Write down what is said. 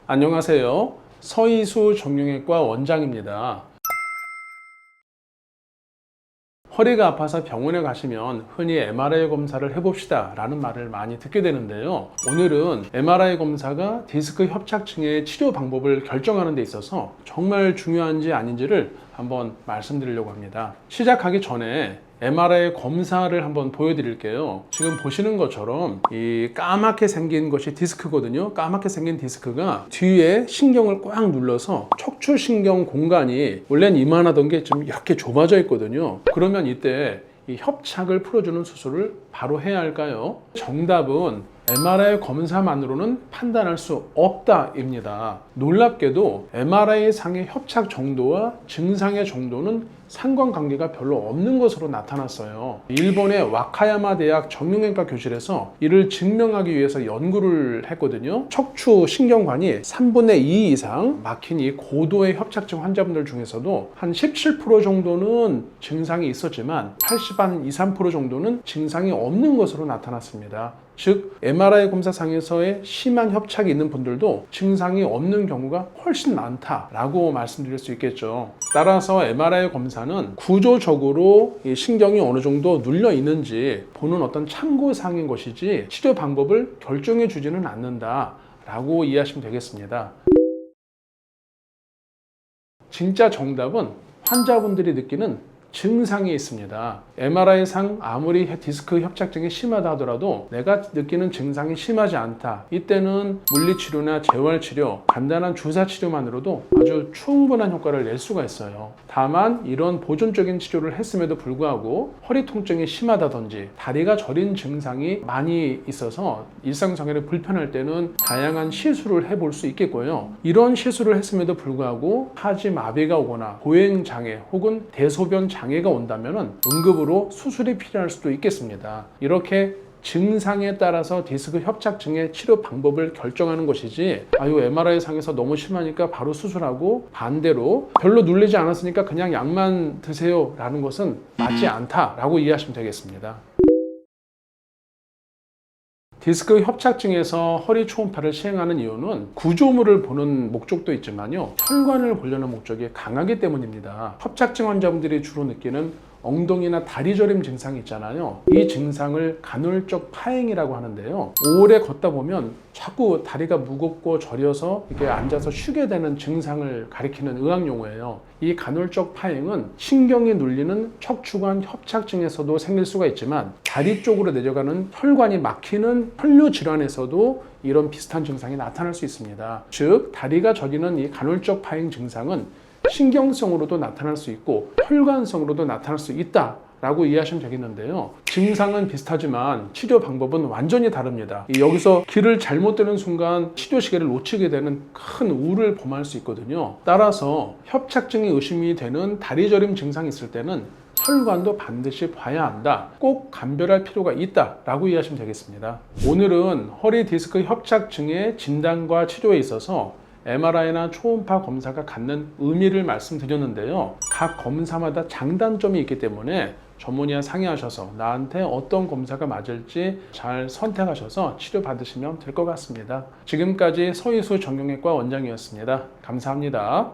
안녕하세요. 서희수 정형외과 원장입니다. 허리가 아파서 병원에 가시면 흔히 MRI 검사를 해봅시다 라는 말을 많이 듣게 되는데요. 오늘은 MRI 검사가 디스크 협착증의 치료 방법을 결정하는 데 있어서 정말 중요한지 아닌지를 한번 말씀드리려고 합니다. 시작하기 전에 MRI 검사를 한번 보여드릴게요. 지금 보시는 것처럼 이 까맣게 생긴 것이 디스크거든요. 까맣게 생긴 디스크가 뒤에 신경을 꽉 눌러서 척추신경 공간이 원래는 이만하던 게 좀 이렇게 좁아져 있거든요. 그러면 이때 이 협착을 풀어주는 수술을 바로 해야 할까요? 정답은 MRI 검사만으로는 판단할 수 없다입니다. 놀랍게도 MRI 상의 협착 정도와 증상의 정도는 상관관계가 별로 없는 것으로 나타났어요. 일본의 와카야마 대학 정형외과 교실에서 이를 증명하기 위해서 연구를 했거든요. 척추 신경관이 3분의 2 이상 막힌 이 고도의 협착증 환자분들 중에서도 한 17% 정도는 증상이 있었지만 80한 2, 3% 정도는 증상이 없는 것으로 나타났습니다. 즉 MRI 검사상에서의 심한 협착이 있는 분들도 증상이 없는 경우가 훨씬 많다라고 말씀드릴 수 있겠죠. 따라서 MRI 검사는 구조적으로 이 신경이 어느 정도 눌려 있는지 보는 어떤 참고사항인 것이지 치료 방법을 결정해 주지는 않는다라고 이해하시면 되겠습니다. 진짜 정답은 환자분들이 느끼는 증상이 있습니다. MRI상 아무리 디스크 협착증이 심하다 하더라도 내가 느끼는 증상이 심하지 않다. 이때는 물리치료나 재활치료, 간단한 주사치료만으로도 아주 충분한 효과를 낼 수가 있어요. 다만 이런 보존적인 치료를 했음에도 불구하고 허리 통증이 심하다든지 다리가 저린 증상이 많이 있어서 일상생활에 불편할 때는 다양한 시술을 해볼 수 있겠고요. 이런 시술을 했음에도 불구하고 하지 마비가 오거나 보행장애 혹은 대소변 장애가 온다면 응급으로 수술이 필요할 수도 있겠습니다. 이렇게 증상에 따라서 디스크 협착증의 치료 방법을 결정하는 것이지 MRI 상에서 너무 심하니까 바로 수술하고 반대로 별로 눌리지 않았으니까 그냥 약만 드세요 라는 것은 맞지 않다라고 이해하시면 되겠습니다. 디스크 협착증에서 허리 초음파를 시행하는 이유는 구조물을 보는 목적도 있지만요, 혈관을 보려는 목적이 강하기 때문입니다. 협착증 환자분들이 주로 느끼는 엉덩이나 다리 저림 증상이 있잖아요. 이 증상을 간헐적 파행이라고 하는데요. 오래 걷다 보면 자꾸 다리가 무겁고 저려서 이렇게 앉아서 쉬게 되는 증상을 가리키는 의학용어예요. 이 간헐적 파행은 신경이 눌리는 척추관 협착증에서도 생길 수가 있지만 다리 쪽으로 내려가는 혈관이 막히는 혈류 질환에서도 이런 비슷한 증상이 나타날 수 있습니다. 즉 다리가 저리는 이 간헐적 파행 증상은 신경성으로도 나타날 수 있고 혈관성으로도 나타날 수 있다 라고 이해하시면 되겠는데요. 증상은 비슷하지만 치료 방법은 완전히 다릅니다. 여기서 길을 잘못 드는 순간 치료 시기를 놓치게 되는 큰 우를 범할 수 있거든요. 따라서 협착증이 의심이 되는 다리 저림 증상이 있을 때는 혈관도 반드시 봐야 한다. 꼭 감별할 필요가 있다 라고 이해하시면 되겠습니다. 오늘은 허리 디스크 협착증의 진단과 치료에 있어서 MRI나 초음파 검사가 갖는 의미를 말씀드렸는데요. 각 검사마다 장단점이 있기 때문에 전문의와 상의하셔서 나한테 어떤 검사가 맞을지 잘 선택하셔서 치료받으시면 될 것 같습니다. 지금까지 서희수 정형외과 원장이었습니다. 감사합니다.